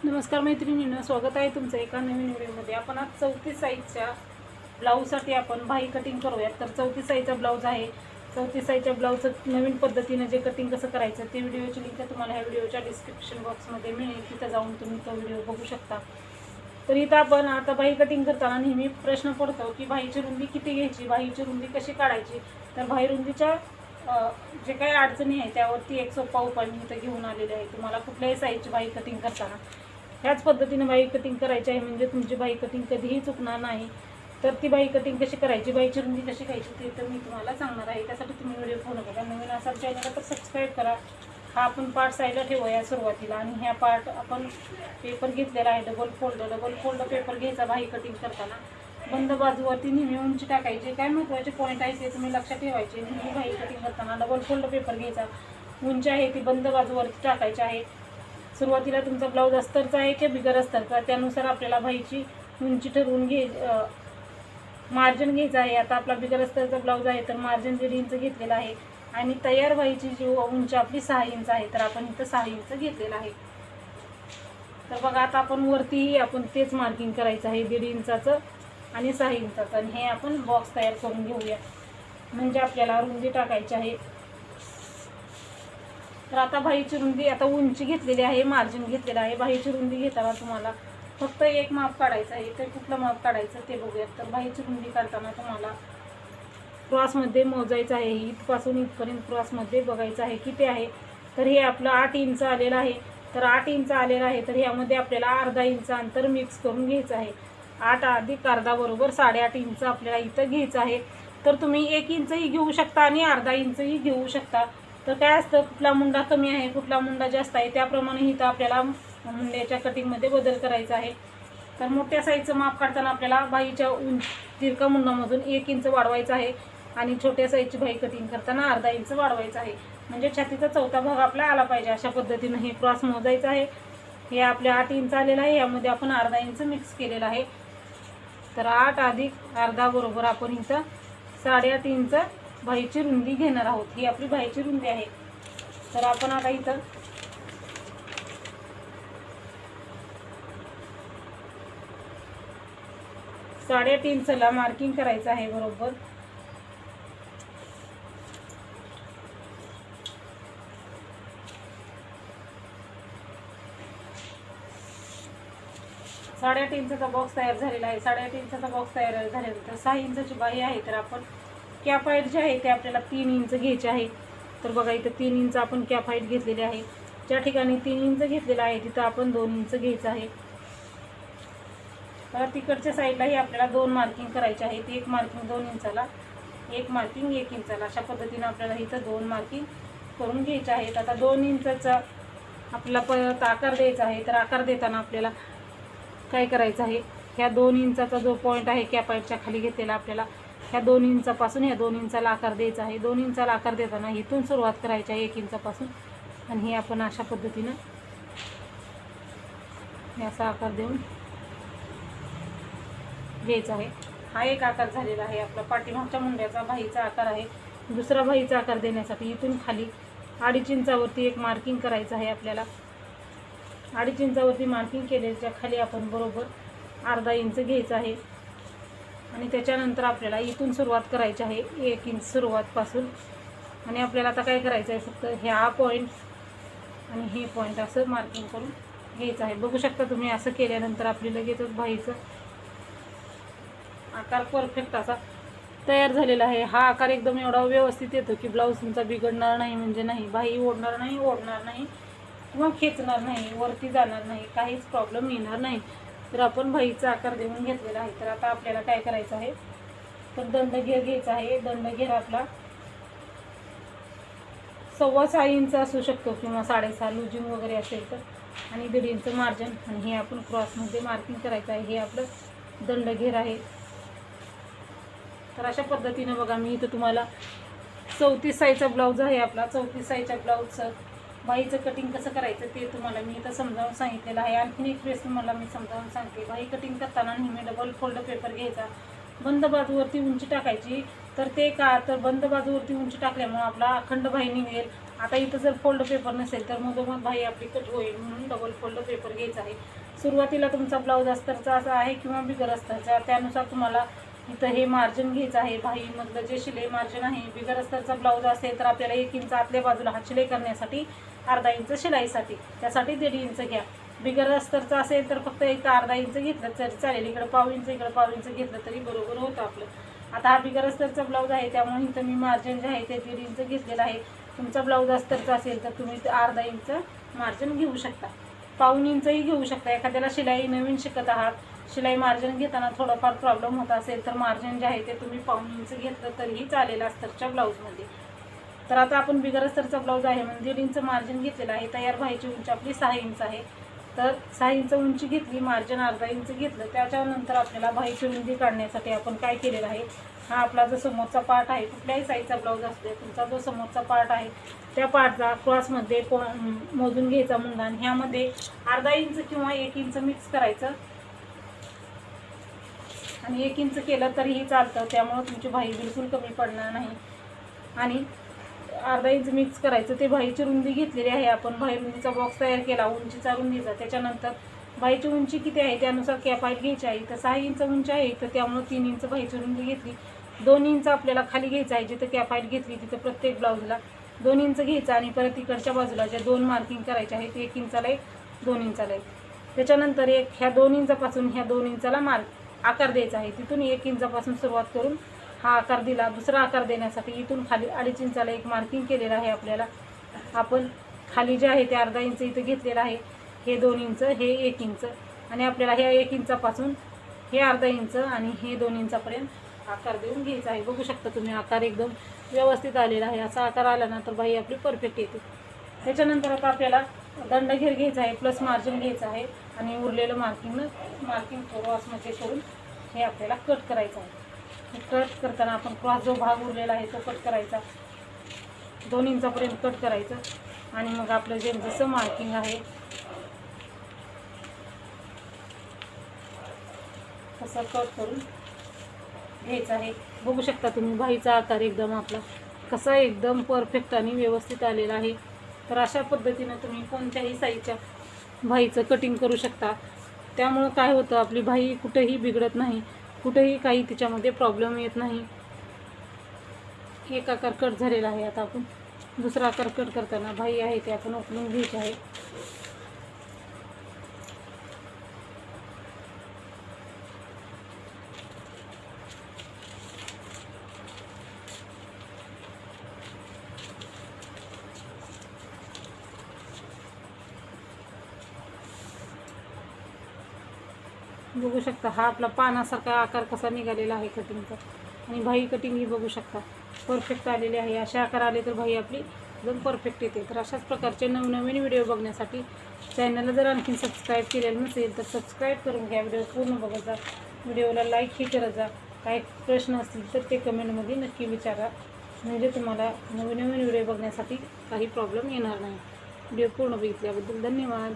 नमस्कार मैत्रिणींनो, स्वागत आहे तुमचं एका नवीन व्हिडिओमध्ये. आपण आज 34 साईजच्या ब्लाऊजसाठी आपण बाही कटिंग करूयात. तर 34 साईजचा ब्लाऊज आहे. 34 साईजच्या ब्लाऊजचं नवीन पद्धतीनं जे कटिंग कसं करायचं ते व्हिडिओची लिंक तुम्हाला ह्या व्हिडिओच्या डिस्क्रिप्शन बॉक्समध्ये मिळेल. तिथं जाऊन तुम्ही तो व्हिडिओ बघू शकता. तर इथं आपण आता बाही कटिंग करताना नेहमी प्रश्न पडतो की बाहीची रुंदी किती घ्यायची, बाहीची रुंदी कशी काढायची. तर बाही रुंदीच्या जे काही अडचणी आहे त्यावरती एक सोपा उपाय मी इथं घेऊन आलेले आहे. तुम्हाला कुठल्याही साईजची बाही कटिंग करताना ह्याच पद्धतीने बाही कटिंग करायची आहे, म्हणजे तुमची बाही कटिंग कधीही चुकणार नाही. तर ती बाही कटिंग कशी करायची, बाहीची रुंदी कशी घ्यायची ते तर मी तुम्हाला सांगणार आहे. त्यासाठी तुम्ही व्हिडिओ पूर्ण बघा. नवीन असाल चॅनलला तर सबस्क्राईब करा. हा आपण पार्ट साईडला ठेवूया सुरुवातीला, आणि ह्या पार्ट आपण पेपर घेतलेला आहे डबल फोल्ड पेपर घ्यायचा. बाही कटिंग करताना बंद बाजूवरती नेहमी उंची टाकायची. काय महत्त्वाचे पॉईंट आहे ते तुम्ही लक्षात ठेवायचे. नेहमी बाही कटिंग करताना डबल फोल्ड पेपर घ्यायचा. उंची आहे ती बंद बाजूवरती टाकायची आहे. सुरुवातीला तुमचा ब्लाऊज अस्तरचा आहे की बिगर अस्तरचा त्यानुसार आपल्याला बाहीची उंची ठरवून मार्जिन घ्यायचं आहे. आता आपला बिगर अस्तरचा ब्लाऊज आहे तर मार्जिन 1.5 इंच घेतलेला आहे, आणि तयार बाहीची जी उंची आपली 6 इंच आहे तर आपण इथं 6 इंच घेतलेला आहे. तर बघा, आता आपण वरतीही आपण तेच मार्किंग करायचं आहे 1.5 इंचाचं आणि 6 इंचाचं, आणि हे आपण बॉक्स तयार करून घेऊया. म्हणजे आपल्याला रुंदी टाकायची आहे. तर आता बाहीची रुंदी, आता उंची घेतलेली आहे, मार्जिन घेतलेलं आहे. बाहीची रुंदी घेताना तुम्हाला फक्त एक माप काढायचं आहे. तर कुठलं माप काढायचं ते बघूयात. तर बाहीची रुंदी काढताना तुम्हाला क्रॉसमध्ये मोजायचं आहे. इथपासून इथपर्यंत क्रॉसमध्ये बघायचं आहे किती आहे. तर हे आपलं 8 इंच आलेलं आहे. तर 8 इंच आलेलं आहे तर ह्यामध्ये आपल्याला अर्धा इंच अंतर मिक्स करून घ्यायचं आहे. 8 अधिक अर्धा बरोबर 8.5 इंच आपल्याला इथं घ्यायचं आहे. तर तुम्ही 1 इंचही घेऊ शकता आणि अर्धा इंचही घेऊ शकता. तर काय असतं, कुठला मुंडा कमी आहे कुठला मुंडा जास्त आहे त्याप्रमाणे इथं आपल्याला मुंड्याच्या कटिंगमध्ये बदल करायचा आहे. तर मोठ्या साईजचं माप काढताना आपल्याला बाहीच्या तिरका मुंडामधून 1 इंच वाढवायचं आहे, आणि छोट्या साईजची बाही कटिंग करताना अर्धा इंच वाढवायचं आहे. म्हणजे छातीचा चौथा भाग आपला आला पाहिजे. अशा पद्धतीनं हे क्रॉस मोजायचं आहे. हे आपले 8 इंच आलेलं आहे, यामध्ये आपण अर्धा इंच मिक्स केलेला आहे. तर 8 अधिक अर्धा बरोबर आपण इथं 8.5 इंच बाहीची रुंदी घेणार आहोत. ही आपली बाहीची रुंदी आहे. तर आपण आता इथं साडेआठ इंचला मार्किंग करायचं आहे बरोबर. साडेआठ इंचाचा बॉक्स तयार झालेला आहे. 8.5 इंचाचा बॉक्स तयार झाल्यानंतर 6 इंचाची बाही आहे. तर आपण कॅप हाईट जे आहे ते आपल्याला 3 इंच घ्यायचे आहे. तर बघा, इथं 3 इंच आपण कॅप हाईट घेतलेली आहे. ज्या ठिकाणी 3 इंच घेतलेलं आहे तिथं आपण 2 इंच घ्यायचं आहे. तर तिकडच्या साईडलाही आपल्याला 2 मार्किंग करायचे आहेत. एक मार्किंग 2 इंचाला, एक मार्किंग 1 इंचाला. अशा पद्धतीनं आपल्याला इथं 2 मार्किंग करून घ्यायचे आहेत. आता 2 इंचाचा आपल्याला परत आकार द्यायचा आहे. तर आकार देताना आपल्याला काय करायचं आहे, ह्या 2 इंचाचा जो पॉईंट आहे कॅप हाईटच्या खाली घेतलेला आपल्याला ह्या 2 इंचापासून ह्या 2 इंचाला आकार द्यायचा आहे. 2 इंचाला आकार देताना इथून सुरुवात करायची आहे 1 इंचापासून, आणि हे आपण अशा पद्धतीनं याचा आकार देऊन घ्यायचा आहे. हा एक आकार झालेला आहे आपला पाठीमागच्या मुंड्याचा बाहीचा आकार आहे. दुसरा बाहीचा आकार देण्यासाठी इथून खाली 2.5 इंचावरती एक मार्किंग करायचं आहे आपल्याला. 2.5 इंचावरती मार्किंग केल्याच्या खाली आपण बरोबर अर्धा इंच घ्यायचं आहे, आणि त्याच्यानंतर आपल्याला इथून सुरुवात करायची आहे 1 इंच सुरुवातपासून. आणि आपल्याला आता काय करायचं आहे, फक्त ह्या पॉईंट आणि हे पॉईंट असं मार्किंग करून घ्यायचं आहे. बघू शकता तुम्ही, असं केल्यानंतर आपली लगेचच बाहीचं आकार परफेक्ट असा तयार झालेला आहे. हा आकार एकदम एवढा व्यवस्थित येतो की ब्लाऊज तुमचा बिघडणार नाही, म्हणजे नाही बाही ओढणार नाही किंवा खेचणार नाही, वरती जाणार नाही, काहीच प्रॉब्लेम येणार नाही. तर आपण बाहीचा आकार देऊन घेतलेला आहे. तर आता आपल्याला काय करायचं आहे, तर दंडघेर घ्यायचा आहे. दंडघेर आपला 6.25 इंच असू शकतो किंवा 6.5 लुजिंग वगैरे असेल तर, आणि 1.5 इंच मार्जिन, आणि हे आपण क्रॉसमध्ये मार्किंग करायचं आहे. हे आपलं दंडघेर आहे. तर अशा पद्धतीनं बघा, मी इथं तुम्हाला 34 साईजचा ब्लाऊज आहे आपला. 34 साईजच्या ब्लाऊजचं बाहीचं कटिंग कसं करायचं ते तुम्हाला मी इथं समजावून सांगितलेलं आहे. आणखीन एक वेळेस तुम्हाला मी समजावून सांगते. बाही कटिंग करताना नेहमी डबल फोल्ड पेपर घ्यायचा. बंद बाजूवरती उंची टाकायची. तर ते का, तर बंद बाजूवरती उंची टाकल्यामुळं आपला अखंड बाही निघेल आता इथं जर फोल्ड पेपर नसेल तर मधोमध बाही आपली कट होईल, म्हणून डबल फोल्ड पेपर घ्यायचा आहे. सुरुवातीला तुमचा ब्लाऊज अस्तरचा असा आहे किंवा बिगर अस्तरचा, त्यानुसार तुम्हाला इथं हे मार्जिन घ्यायचं आहे. बाहीमधलं जे शिलाई मार्जिन आहे, बिगर अस्तरचा ब्लाऊज असेल तर आपल्याला 1 इंच आतल्या बाजूला हात शिलाई करण्यासाठी, अर्धा इंच शिलाईसाठी, त्यासाठी 1.5 इंच घ्या. बिगर अस्तरचा असेल तर फक्त इथं अर्धा इंच घेतलं तरी चालेल, इकडं पाव इंच इकडं पाव इंच घेतलं तरी बरोबर होतं आपलं. आता हा बिगर अस्तरचा ब्लाऊज आहे, त्यामुळे इथं मी मार्जिन जे आहे ते 1.5 इंच घेतलेलं आहे. तुमचा ब्लाऊज अस्तरचा असेल तर तुम्ही अर्धा इंच मार्जिन घेऊ शकता, पाऊण इंचही घेऊ शकता. एखाद्याला शिलाई नवीन शिकत आहात, शिलाई मार्जिन घेताना थोडाफार प्रॉब्लेम होत असेल तर मार्जिन जे आहे ते तुम्ही पाऊण इंच घेतलं तरीही चालेल अस्तरच्या ब्लाऊजमध्ये. तर आता आपण बिगर अस्तरचा ब्लाऊज आहे म्हणजे 1.5 इंच मार्जिन घेतलेलं आहे. तयार बाहीची उंची आपली 6 इंच आहे, तर 6 इंच उंची घेतली, मार्जिन अर्धा इंच घेतलं. त्याच्यानंतर आपल्याला बाहीची रुंदी काढण्यासाठी आपण काय केलेलं आहे, हा आपला जो समोरचा पार्ट आहे, कुठल्याही साईजचा ब्लाऊज असतो, तुमचा जो समोरचा पार्ट आहे त्या पार्टचा क्रॉसमध्ये मोजून घ्यायचा मुंडान. ह्यामध्ये अर्धा इंच किंवा 1 इंच मिक्स करायचं, आणि 1 इंच केलं तरीही चालतं, त्यामुळं तुमची बाही बिलकुल कमी पडणार नाही. आणि अर्धा इंच मिक्स करायचं. ते बाहीची रुंदी घेतलेली आहे आपण, बाही रुंदीचा बॉक्स तयार केला उंचीचा रुंदीचा. त्याच्यानंतर बाहीची उंची किती आहे त्यानुसार कॅपाईट घ्यायची आहे. तर 6 इंच उंची आहे, तर त्यामुळे 3 इंच बाहीची रुंदी घेतली. 2 इंच आपल्याला खाली घ्यायचं आहे, जिथं कॅपाईट घेतली तिथं प्रत्येक ब्लाऊजला 2 इंच घ्यायचं. आणि परत इकडच्या बाजूला ज्या 2 मार्किंग करायचे आहेत, 1 इंचाला 1, 2 इंचाला 1. त्याच्यानंतर ह्या 2 इंचापासून ह्या 2 इंचाला आकार द्यायचा आहे. तिथून 1 इंचापासून सुरुवात करून हा आकार दिला. दुसरा आकार देण्यासाठी इथून खाली 2.5 इंचाला एक मार्किंग केलेलं आहे आपल्याला. आपण खाली जे आहे ते अर्धा इंच इथं घेतलेलं आहे, हे 2 इंच, हे 1 इंच, आणि आपल्याला ह्या 1 इंचापासून हे अर्धा इंच आणि हे 2 इंचापर्यंत आकार देऊन घ्यायचा आहे. बघू शकता तुम्ही आकार एकदम व्यवस्थित आलेला आहे. असा आकार आला ना तर बाही आपली परफेक्ट येते. त्याच्यानंतर आता आपल्याला दंडघेर घ्यायचा आहे, प्लस मार्जिन घ्यायचं आहे, आणि उरलेलं मार्किंग क्रॉसमध्ये करून हे आपल्याला कट करायचं आहे. कट करताना आपण क्रॉस जो भाग उरलेला आहे तो कट करायचा, 2 इंचापर्यंत कट करायचं. आणि मग आपलं जे जसं मार्किंग आहे तसं कट करून घ्यायचं आहे. बघू शकता तुम्ही बाहीचा आकार एकदम आपला कसा एकदम परफेक्ट आणि व्यवस्थित आलेला आहे. तर अशा पद्धतीनं तुम्ही कोणत्याही साईजच्या बाहीचं कटिंग करू शकता. त्यामुळं काय होतं, आपली बाही कुठेही बिघडत नाही, कुठेही काही तिच्यामध्ये प्रॉब्लेम येत नाही. एक आकार कट झालेला आहे. आता आपण दुसरा आकार कट करताना बाही आहे ते आपण उचलून घ्यायची आहे. बघू शकता हा आपला पानासारखा आकार कसा निघालेला आहे कटिंगचा, आणि बाही कटिंग ही बघू शकता परफेक्ट आलेली आहे. अशा आकार आले तर बाही आपली एकदम परफेक्ट येते. तर अशाच प्रकारचे नवनवीन व्हिडिओ बघण्यासाठी चॅनलला जर आणखी सबस्क्राईब केलेलं नसेल तर सबस्क्राईब करून घ्या. व्हिडिओ पूर्ण बघत जा, व्हिडिओला लाईकही करत जा. काही प्रश्न असतील तर ते कमेंटमध्ये नक्की विचारा, म्हणजे तुम्हाला नवीन व्हिडिओ बघण्यासाठी काही प्रॉब्लेम येणार नाही. व्हिडिओ पूर्ण बघितल्याबद्दल धन्यवाद.